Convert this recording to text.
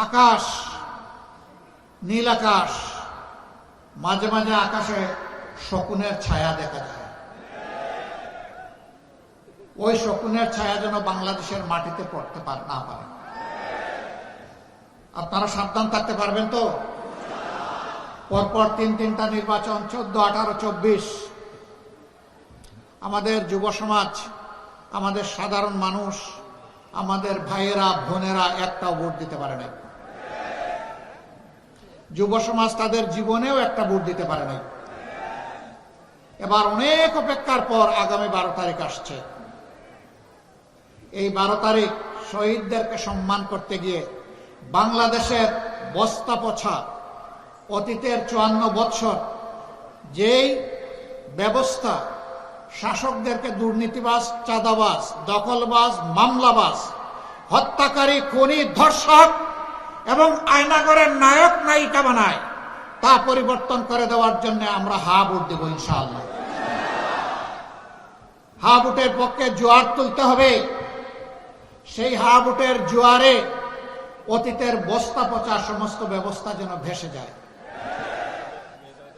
আকাশ, নীল আকাশ, মাঝে মাঝে আকাশে শকুনের ছায়া দেখা যায়। ওই শকুনের ছায়া যেন বাংলাদেশের মাটিতে পড়তে না পারে। আপনারা সাবধান থাকতে পারবেন তো? পরপর তিনটা নির্বাচন, 14, 18, 24। আমাদের যুব সমাজ, আমাদের সাধারণ মানুষ, আমাদের ভাইয়েরা বোনেরা একটাও ভোট দিতে পারে নাই। যুব সমাজ তাদের জীবনেও একটা ভোট দিতে পারে নাই। এবার অনেক অপেক্ষার পর আগামী 12 তারিখ আসছে। এই 12 তারিখ শহীদদেরকে সম্মান করতে গিয়ে বাংলাদেশের বস্তা পছা অতীতের 54 বৎসর যেই ব্যবস্থা শাসকদেরকে দুর্নীতিবাজ, চাঁদাবাজ, দখলবাজ, মামলাবাজ, হত্যাকারী, খুনি, ধর্ষক এবং আয়নাগরের নায়ক নায়িকা বানায়, তা পরিবর্তন করে দেওয়ার জন্য আমরা হা ভোট দেব ইনশাআল্লাহ। হা ভোটের পক্ষে জোয়ার তুলতে হবে। সেই হা ভোটের জোয়ারে অতীতের বস্তা পচা সমস্ত ব্যবস্থা যেন ভেসে যায়।